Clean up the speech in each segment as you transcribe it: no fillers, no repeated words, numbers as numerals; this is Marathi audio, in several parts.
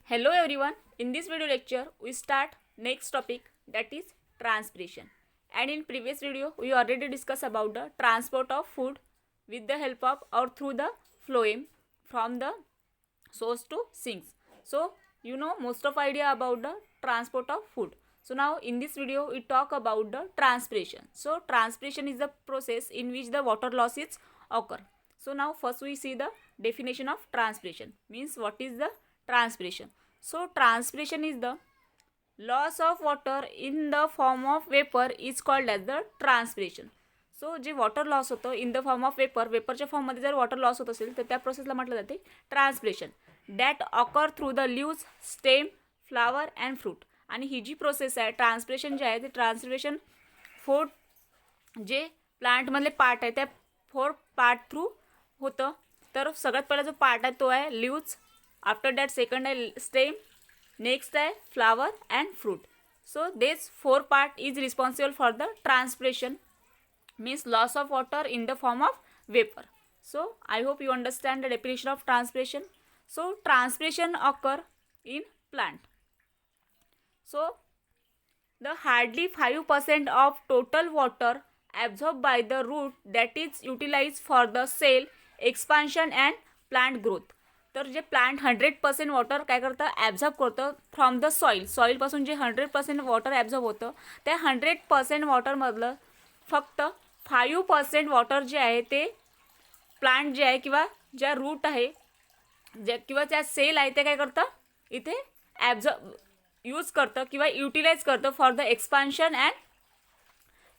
Hello everyone. In this video lecture, we start next topic, that is transpiration. And in previous video, we already discussed about the transport of food with the help of or through the phloem from the source to sinks. So you know most of idea about the transport of food. So now in this video, we talk about the transpiration. So transpiration is the process in which the water losses occur. So now first we see the definition of transpiration. Means what is the transpiration? So transpiration is the loss of water in the form of vapor is called as the transpiration. So जे वॉटर लॉस होतं in the form of vapour, वेपरच्या फॉर्ममध्ये जर वॉटर लॉस होत असेल तर त्या प्रोसेसला म्हटलं जाते transpiration. That occur through the leaves, stem, flower and fruit. आणि ही जी प्रोसेस आहे ट्रान्सपिरेशन जे आहे ते ट्रान्सपिरेशन फोर जे प्लांटमधले पार्ट आहे त्या फोर पार्ट थ्रू होतं. तर सगळ्यात पहिला जो पार्ट आहे तो आहे लीव्स, आफ्टर दॅट सेकंड आहे स्टेम, नेक्स्ट आहे flower and fruit. So this four part is responsible for the transpiration, means loss of water in the form of vapor. So I hope you understand the definition of transpiration. So transpiration occur in plant. So the hardly 5% of total water absorbed by the root that is utilized for the cell expansion and plant growth. तर जे प्लांट 100% वॉटर काय करतं ॲब्झॉर्ब करतं फ्रॉम द सॉईलपासून जे 100% वॉटर ॲब्झॉर्ब होतं त्या 100% वॉटरमधलं फक्त 5% वॉटर जे आहे ते प्लांट जे आहे किंवा ज्या रूट आहे ज्या किंवा त्या सेल आहे ते काय करतं इथे ॲब्झॉर्ब यूज करतं किंवा युटिलाइज करतं for the expansion and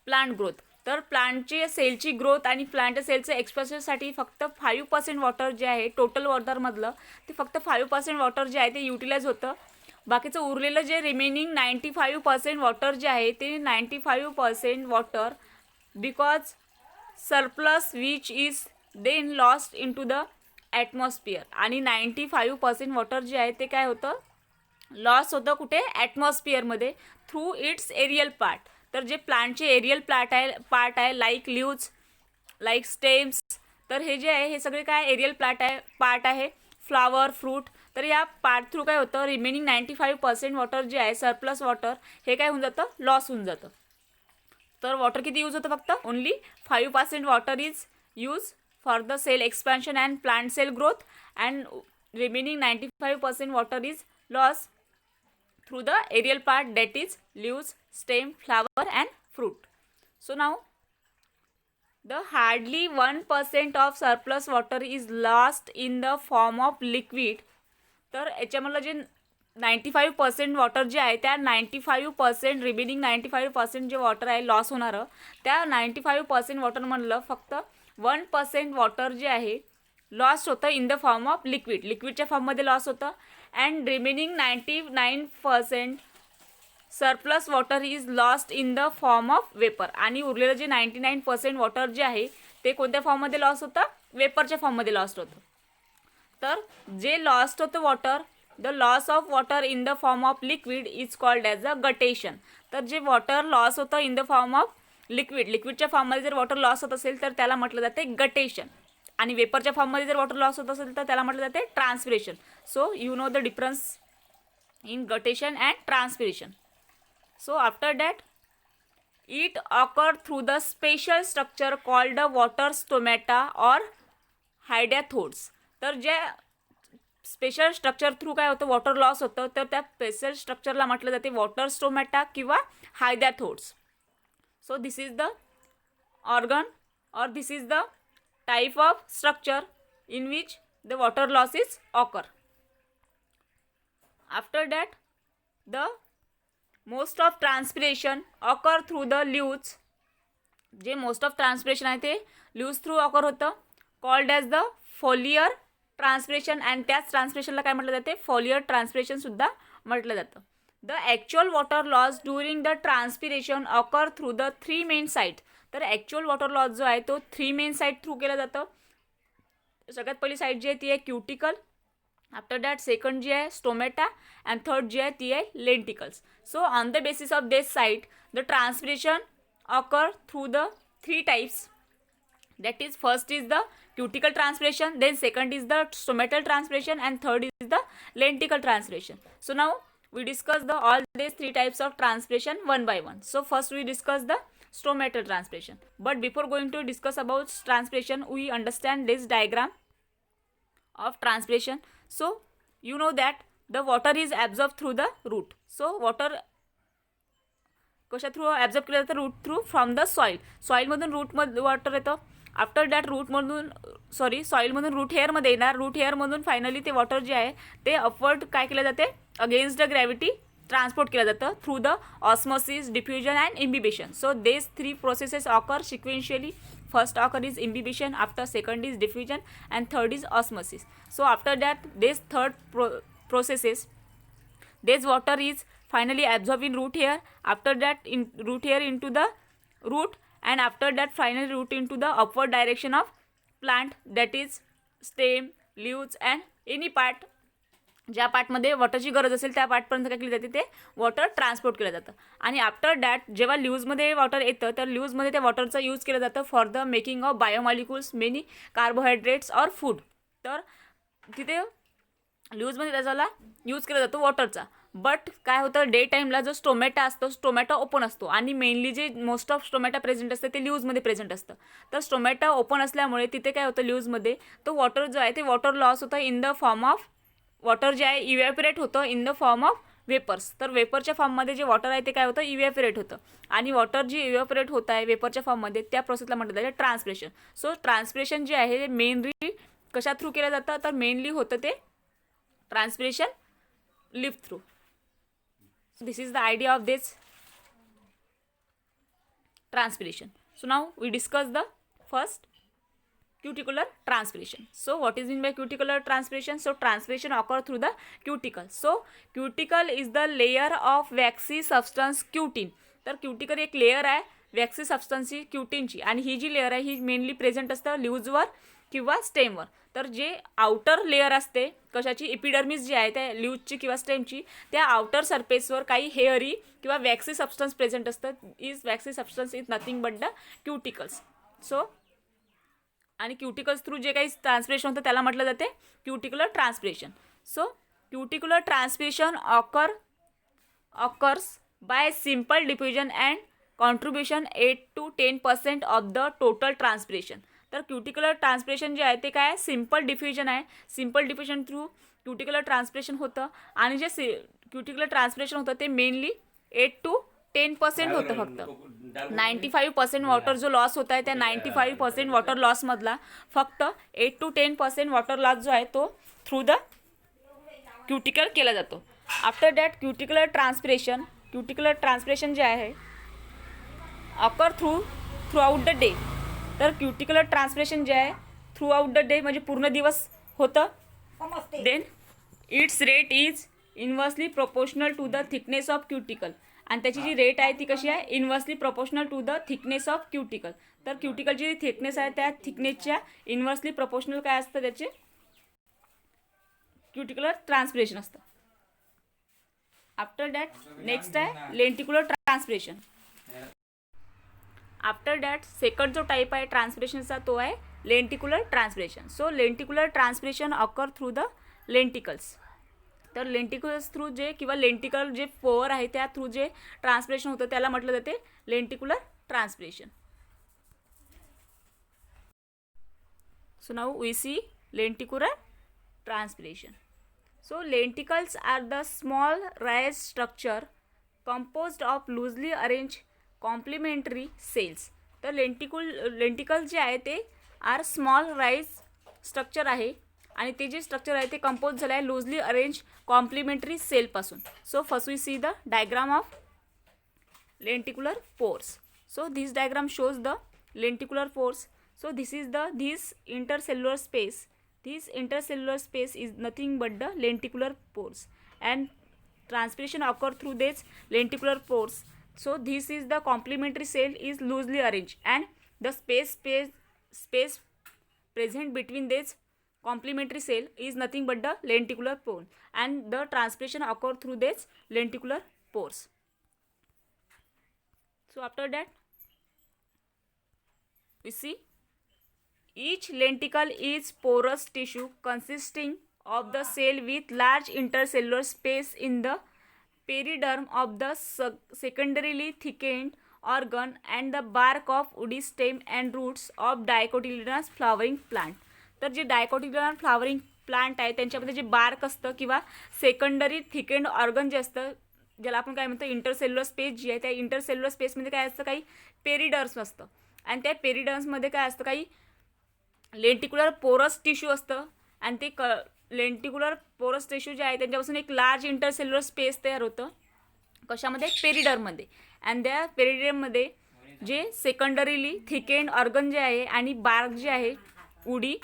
plant growth. तर प्लांटची सेलची ग्रोथ आणि प्लांट सेलचं एक्सपान्शनसाठी फक्त 5% वॉटर जे आहे टोटल वॉटरमधलं ते फक्त 5% वॉटर जे आहे ते युटिलाइज होतं. बाकीचं उरलेलं जे रिमेनिंग 95% वॉटर जे आहे ते 95% water because surplus which is then lost in to the atmosphere. आणि 95% वॉटर जे आहे ते काय होतं लॉस होतं कुठे ॲटमॉस्फिअरमध्ये थ्रू इट्स एरियल पार्ट. तर जे प्लांटचे एरियल पार्ट आहे लाईक लीव्ज, लाईक स्टेम्स, तर हे जे आहे हे सगळे काय एरियल पार्ट आहे फ्लावर, फ्रूट. तर या पार्ट थ्रू काय होतं रिमेनिंग 95% वॉटर जे आहे सरप्लस वॉटर हे काय होऊन जातं लॉस होऊन जातं. तर वॉटर किती यूज होतं फक्त only 5% water is use for the cell expansion and plant cell growth and remaining 95% water is loss through the aerial part that is leaves, stem, flower and fruit. So now the hardly 1% of surplus water is lost in the form of liquid. तर याच्यामधलं जे 95% वॉटर जे आहे त्या 95% रिमेनिंग 95% जे वॉटर आहे लॉस होणारं त्या 95% वॉटरमधलं फक्त 1% वॉटर जे आहे लॉस्ट होतं इन द फॉर्म ऑफ लिक्विडच्या फॉर्ममध्ये लॉस होतं. And remaining 99% surplus water is lost in the form of vapour. आणि उरलेलं जे 99% वॉटर जे आहे ते कोणत्या फॉर्ममध्ये लॉस होतं वेपरच्या फॉर्ममध्ये लॉस्ट होतं. तर जे लॉस्ट होतं water, the loss of water in the form of liquid is called as a guttation. तर जे वॉटर लॉस होतं इन द फॉर्म ऑफ लिक्विडच्या फॉर्ममध्ये जर वॉटर लॉस होत असेल तर त्याला म्हटलं जाते गटेशन. आणि वेपरच्या फॉर्ममध्ये जर वॉटर लॉस होत असेल तर त्याला म्हटलं जाते transpiration. So you know the difference in guttation and transpiration. So after that it occur through the special structure called the water stomata or hydathodes. तर जे स्पेशल स्ट्रक्चर थ्रू काय होतं वॉटर लॉस होतं तर त्या स्पेशल स्ट्रक्चरला म्हटलं जाते वॉटर स्टोमॅटा किंवा hydathodes. So this is the organ or this is the type of structure in which the water losses occur. After that the most of transpiration occur through the leaves. जे most of transpiration आहे ते leaves through occur होतं called as the foliar transpiration. and त्याच ट्रान्सपिरेशनला काय म्हटलं जाते foliar transpiration सुद्धा म्हटलं जातं. The actual water loss during the transpiration occur through the three main sites. तर ॲक्च्युअल वॉटर लॉस जो आहे तो 3 मेन साईट थ्रू केला जातं. सगळ्यात पहिली साईट जी आहे ती आहे क्युटिकल, आफ्टर दॅट सेकंड जी आहे स्टोमॅटा अँड थर्ड जी आहे ती आहे lenticels. So on the basis of this site the transpiration occur through the 3 types. That is, first is the cuticle transpiration, then second is the stomatal transpiration, and third is the lenticle transpiration. So now we discuss the all these three types of transpiration one by one. So first we discuss the stomatal transpiration. But before going to discuss about transpiration, we understand this diagram of transpiration. So you know that the water is absorbed through the root. So water कशा थ्रू ॲब्झॉर्ब केलं जातं, रूट थ्रू फ्रॉम द सॉईलमधून रूटमध्ये वॉटर येतं. आफ्टर दॅट सॉईलमधून रूट हेअरमध्ये येणार. रूट हेअरमधून फायनली ते वॉटर जे आहे ते अपवर्ड काय केलं जाते, अगेन्स्ट द ग्रॅव्हिटी ट्रान्सपोर्ट केलं जातं through the osmosis, diffusion and imbibition. So these three processes occur sequentially. First occur is imbibition, after second is diffusion, and third is osmosis. So after that, this third processes, this water is finally absorbed in root hair. After that, in root hair into the root, and after that, finally root into the upward direction of plant, that is stem, leaves, and any part. ज्या पार्टमध्ये वॉटरची गरज असेल त्या पार्टपर्यंत काय केली जाते, ते वॉटर ट्रान्सपोर्ट केलं जातं. आणि आफ्टर दॅट जेव्हा ल्यूजमध्ये वॉटर येतं तर ल्यूजमध्ये त्या वॉटरचा यूज केलं जातं for the making of biomolecules, many carbohydrates और फूड. तर तिथे ल्यूजमध्ये त्याच्याला यूज केला जातो वॉटरचा. बट काय होतं, डे टाईमला जो स्टोमॅटा असतो, स्टोमॅटा ओपन असतो आणि मेनली जे मोस्ट ऑफ स्टोमॅटा प्रेझेंट असतं ते ल्यूजमध्ये प्रेझेंट असतं. तर स्टोमॅटा ओपन असल्यामुळे तिथे काय होतं, ल्यूजमध्ये तो वॉटर जो आहे ते वॉटर लॉस होतं in the form of water जे आहे इव्हॅपोरेट होतं in the form of vapours. तर वेपरच्या फॉर्ममध्ये जे वॉटर आहे ते काय होतं, इव्हॅपोरेट होतं. आणि वॉटर जी इव्हॅपोरेट होत आहे वेपरच्या फॉर्ममध्ये त्या प्रोसेसला म्हटलं जातं ट्रान्सपिरेशन. सो ट्रान्सपिरेशन जे आहे मेनली कशा थ्रू केलं जातं, तर मेनली होतं ते transpiration lift through. This is the idea of this transpiration. So now we discuss the first cuticular transpiration. So what is mean by cuticular transpiration? So transpiration occur through the cuticle. So cuticle is the layer of waxy substance cutin. तर क्युटिकल एक लेयर आहे वॅक्सी सबस्टन्सची क्युटिनची, आणि ही जी लेयर आहे ही मेनली प्रेझेंट असतं ल्यूजवर किंवा स्टेमवर. तर जे आउटर लेयर असते कशाची, इपिडर्मिस जी आहे त्या ल्यूजची किंवा स्टेमची, त्या आउटर सरफेसवर काही हेअरी किंवा वॅक्सी सबस्टन्स प्रेझेंट असतं. Waxy substance is nothing but the cuticles. So आणि क्युटिकल्स थ्रू जे काही ट्रान्सपिरेशन होतं त्याला म्हटलं जाते क्युटिकुलर transpiration. So क्युटिकुलर transpiration occurs by simple diffusion and contribution 8 to 10% of the total transpiration. तर क्युटिकुलर ट्रान्सपिरेशन जे आहे ते काय, सिम्पल डिफ्युजन आहे. सिम्पल डिफ्युजन थ्रू क्युटिकुलर ट्रान्सपिरेशन होतं, आणि जे क्युटिकुलर ट्रान्सपिरेशन होतं ते मेनली 8 to 10% होतं. फक्त 95% वॉटर जो लॉस होत आहे त्या 95% वॉटर लॉसमधला फक्त 8 to 10% वॉटर लॉस जो आहे तो थ्रू द क्युटिकल केला जातो. आफ्टर दॅट क्युटिकुलर ट्रान्सपिरेशन जे आहे occur through out the day. तर क्युटिकुलर ट्रान्सपिरेशन जे आहे थ्रू आउट द डे म्हणजे पूर्ण दिवस होतं. Then its rate is inversely proportional to the thickness of cuticle. आणि त्याची जी रेट आहे ती कशी आहे, inversely proportional to the thickness of cuticle. तर क्युटिकलची जी थिकनेस आहे त्या थिकनेसच्या इन्व्हर्सली प्रोपोर्शनल काय असतं, त्याचे क्युटिकुलर ट्रान्सपिरेशन असतं. आफ्टर दॅट नेक्स्ट आहे lenticular transpiration. After that second जो टाईप आहे ट्रान्सपिरेशनचा तो आहे lenticular transpiration. So lenticular transpiration occur through the lenticels. तर लेंटिकल्स थ्रू जे किंवा लेंटिकल जे पोअर आहे त्या थ्रू जे ट्रान्सपिरेशन होतं त्याला म्हटलं जाते lenticular transpiration. So now we see lenticular transpiration. So lenticels are the small raise structure composed of loosely arrange complementary cells. तर लेंटिकल जे आहे ते आर स्मॉल राइज स्ट्रक्चर आहे, आणि ते जे स्ट्रक्चर आहे ते कंपोज झालं आहे लूजली अरेंज कॉम्प्लिमेंटरी सेलपासून. So first we see the diagram of lenticular pores. So this diagram shows the lenticular pores. So this intercellular space. This intercellular space is nothing but the lenticular pores, and transpiration occur through these lenticular pores. So this is the complementary cell is loosely arranged, and the space present between these complementary cell is nothing but the lenticular pore, and the transpiration occur through these lenticular pores. So after that we see Each lenticle is porous tissue consisting of the cell with large intercellular space in the periderm of the secondarily thickened organ and the bark of woody stem and roots of dicotyledonous flowering plant. तर जे डायकोटिलेडॉन फ्लॉवरिंग प्लांट आहे त्यांच्यामध्ये जे बार्क असतं किंवा सेकंडरी थिकेंड ऑर्गन जे असतं ज्याला आपण काय म्हणतो इंटरसेल्युलर स्पेस जी आहे त्या इंटरसेल्युलर स्पेसमध्ये काय असतं काही पेरिडर्म्स असतं आणि त्या पेरिडर्म्समध्ये काय असतं काही लेंटिक्युलर पोरस टिश्यू असतं आणि ते लेंटिक्युलर पोरस टिश्यू जे आहे त्यांच्यापासून एक लार्ज इंटरसेल्युलर स्पेस तयार होतं कशामध्ये पेरिडर्ममध्ये आणि त्या पेरिडर्ममध्ये जे सेकंडरीली थिकेंड ऑर्गन जे आहे आणि बार्क जे आहे उडी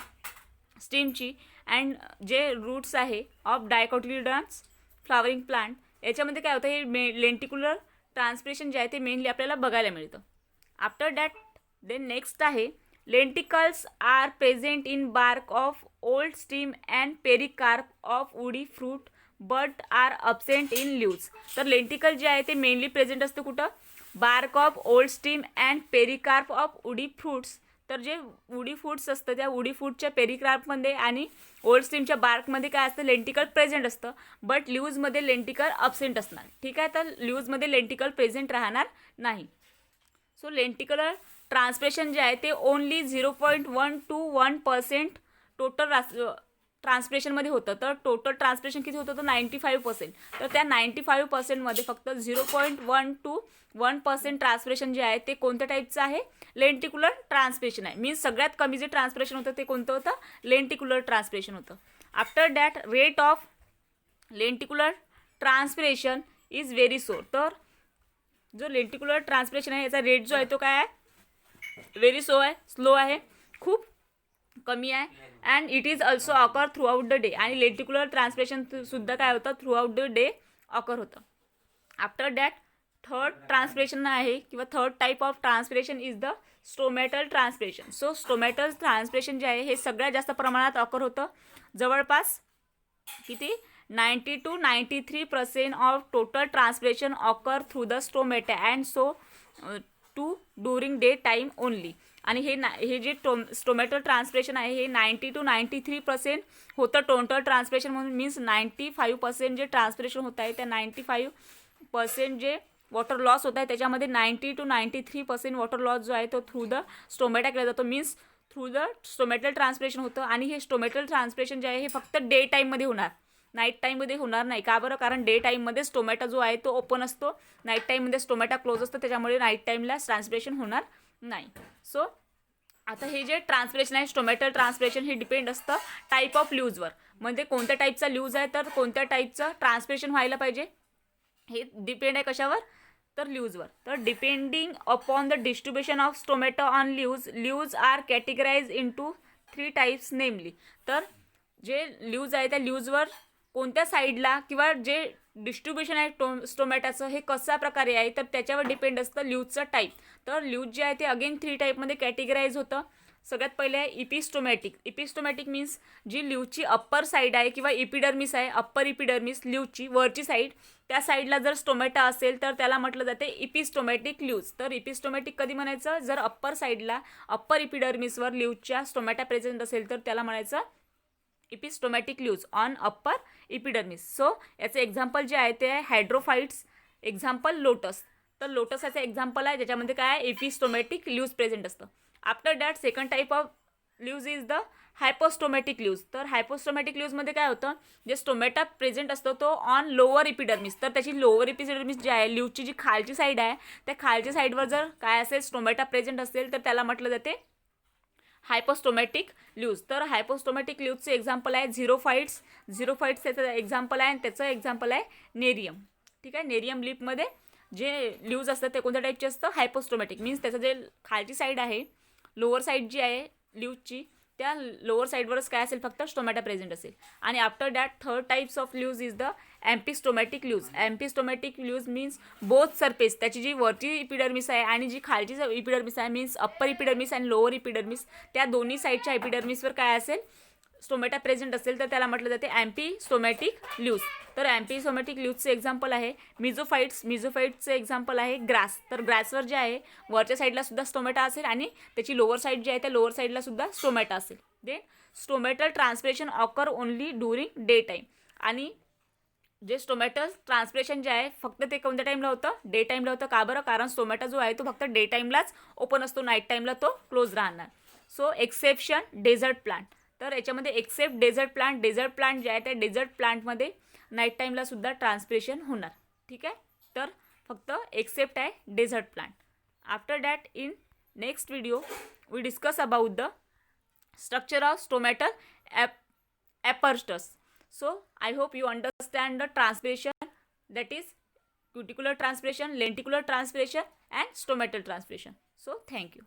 स्टीमची अँड जे रूट्स आहे ऑफ डायकोटिलेडॉन्स फ्लॉवरिंग प्लांट याच्यामध्ये काय होतं हे लेंटिक्युलर ट्रान्सपिरेशन जे आहे ते मेनली आपल्याला बघायला मिळतं. आफ्टर दॅट देन नेक्स्ट आहे lenticels are present in bark of old stem and pericarp of woody fruit but are absent in leaves. तर लेंटिकल जे आहे ते मेनली प्रेझेंट असतं कुठं bark of old stem and pericarp of woody fruits. तर जे वुडी फ्रूट्स असतं त्या वुडी फ्रूटच्या पेरिकार्पमध्ये आणि ओल्ड स्टीमच्या बार्कमध्ये काय असतं लेंटिकल प्रेझेंट असतं बट ल्यूजमध्ये लेंटिकल अब्सेंट असणार. ठीक आहे तर ल्यूजमध्ये लेंटिकल प्रेझेंट राहणार नाही. सो लेंटिक्युलर ट्रान्सपिरेशन जे आहे ते ओनली 0.1 to 1% टोटल ट्रान्सपिरेशनमध्ये होतं. तर टोटल ट्रान्सपिरेशन किती होतं तर 95%. तर त्या 95%मध्ये फक्त 0.1 to 1% ट्रान्सपिरेशन जे आहे ते कोणत्या टाईपचं आहे लेंटिक्युलर ट्रान्सपिरेशन आहे. मीन्स सगळ्यात कमी जे ट्रान्सपिरेशन होतं ते कोणतं होतं लेंटिक्युलर ट्रान्सपिरेशन होतं. After that rate of lenticular transpiration is very slow. तर जो लेंटिक्युलर ट्रान्सपिरेशन आहे याचा रेट जो आहे तो काय आहे व्हेरी स्लो आहे खूप कमी आहे and it is also occur through out the day. आणि लेंटिक्युलर ट्रान्सपिरेशन सुद्धा काय होतं through out the day occur होतं. आफ्टर दॅट थर्ड ट्रान्सपिरेशन आहे किंवा third type of transpiration is the stomatal transpiration. So stomatal transpiration जे आहे हे सगळ्यात जास्त प्रमाणात ऑकर होतं जवळपास किती 90 to 93% of total transpiration occur through the stomata and so too during day time only. आणि हे जे स्टोमॅटल ट्रान्सपिरेशन आहे हे 90 to 93% होतं टोटल ट्रान्सपिरेशन म्हणून मीन्स 95% जे ट्रान्सपिरेशन होत आहे त्या 95% जे वॉटर लॉस होत आहे त्याच्यामध्ये 90 to 93% वॉटर लॉस जो आहे तो थ्रू द स्टोमॅटा केला जातो means through the stomatal transpiration होतं. आणि हे स्टोमॅटल ट्रान्सपिरेशन जे आहे हे फक्त डे टाईममध्ये होणार नाईट टाईममध्ये होणार नाही. का बरं कारण डे टाईममध्ये स्टोमॅटा जो आहे तो ओपन असतो नाईट टाईममध्ये स्टोमॅटा क्लोज असतो त्याच्यामुळे नाईट टाईमला ट्रान्सपिरेशन होणार नाही. सो आता हे जे ट्रान्सपिरेशन आहे स्टोमॅटल ट्रान्सपिरेशन हे डिपेंड असतं टाईप ऑफ ल्यूजवर. म्हणजे कोणत्या टाईपचा ल्यूज आहे तर कोणत्या टाईपचं ट्रान्सपिरेशन व्हायला पाहिजे हे डिपेंड आहे कशावर तर ल्यूजवर. तर depending upon the distribution of stomata on leaves are categorize into 3 types namely. तर जे ल्यूज आहे त्या ल्यूजवर कोणत्या साईडला किंवा जे डिस्ट्रीब्युशन आहे स्टोमॅटाचं हे कशा प्रकारे आहे तर त्याच्यावर डिपेंड असतं ल्यूजचं टाईप. तर ल्यूज जे आहे ते अगेन 3 टाईपमध्ये कॅटेगराईज होतं. सगळ्यात पहिले आहे इपिस्टोमॅटिक. इपिस्टोमॅटिक मीन्स जी ल्यूजची अप्पर साईड आहे किंवा इपिडर्मिस आहे अप्पर इपिडर्मिस ल्यूजची वरची साईड त्या साईडला जर स्टोमॅटा असेल तर त्याला म्हटलं जाते इपिस्टोमॅटिक ल्यूज. तर इपिस्टोमॅटिक कधी म्हणायचं जर अप्पर साईडला अप्पर इपिडर्मिसवर ल्यूजच्या स्टोमॅटा प्रेझेंट असेल तर त्याला म्हणायचं epistomatic leaves on upper epidermis. So याचं एक्झाम्पल जे आहे ते आहे हायड्रोफाइट्स एक्झाम्पल लोटस. तर लोटस याचं एक्झाम्पल आहे ज्याच्यामध्ये काय आहे इपिस्टोमॅटिक ल्यूज प्रेझेंट असतं. After that second type of leaves is the hypostomatic leaves. तर हायपोस्टोमॅटिक ल्यूजमध्ये काय होतं जे स्टोमॅटा प्रेझेंट असतो तो ऑन लोअर इपिडर्मिस. तर त्याची लोअर इपिडर्मिस जी आहे ल्यूजची जी खालची साईड आहे त्या खालच्या साईडवर जर काय असेल स्टोमॅटा प्रेझेंट असेल तर त्याला म्हटलं जाते हायपोस्टोमॅटिक ल्यूज. तर हायपोस्टोमॅटिक ल्यूजचे एक्झाम्पल आहे झिरोफाइट्स त्याचं एक्झाम्पल आहे आणि त्याचं एक्झाम्पल आहे नेरियम. ठीक आहे नेरियम लिपमध्ये जे ल्यूज असतं ते कोणत्या टाईपचे असतं हायपोस्टोमॅटिक मीन्स त्याचं जे खालची साईड आहे लोअर साईड जी आहे ल्यूजची त्या लोअर साईडवरच काय असेल फक्त स्टोमॅटा प्रेझेंट असेल. आणि after that third types of leaves is the amphistomatic leaves. Amphistomatic leaves means both surface त्याची जी वरची इपिडर्मिस आहे आणि जी खालची इपिडर्मिस आहे मीन्स अप्पर इपिडर्मिस आणि लोअर इपिडर्मिस त्या दोन्ही साईडच्या इपिडर्मिसवर काय असेल स्टोमेटा प्रेझेंट असेल तर त्याला म्हटलं जाते ॲम्पीस्टोमॅटिक ल्यूज. तर ॲम्पीस्टोमॅटिक ल्यूजचं एक्झाम्पल आहे मिझोफाईट्सचं एक्झाम्पल आहे ग्रास. तर ग्रासवर जे आहे वरच्या साईडला सुद्धा स्टोमेटा असेल आणि त्याची लोअर साईड जी आहे त्या लोअर साईडला सुद्धा स्टोमेटा असेल. Then stomatal transpiration occur only during day time. आणि जे स्टोमॅटल ट्रान्सपिरेशन जे आहे फक्त ते कोणत्या टाईमला होतं, डे टाईमला होतं. का बरं? कारण स्टोमॅटो जो आहे तो फक्त डे टाईमलाच ओपन असतो, नाईट टाईमला तो क्लोज राहणार. So exception desert plant. तर याच्यामध्ये एक्सेप्ट डेझर्ट प्लांट जे आहे त्या डेझर्ट प्लांटमध्ये नाईट टाईमला सुद्धा ट्रान्सपिरेशन होणार. ठीक आहे. तर फक्त एक्सेप्ट आहे desert plant. After that in next video we discuss about the structure of stomatal apparatus. So I hope you understand the transpiration, that is cuticular transpiration, lenticular transpiration and stomatal transpiration. So thank you.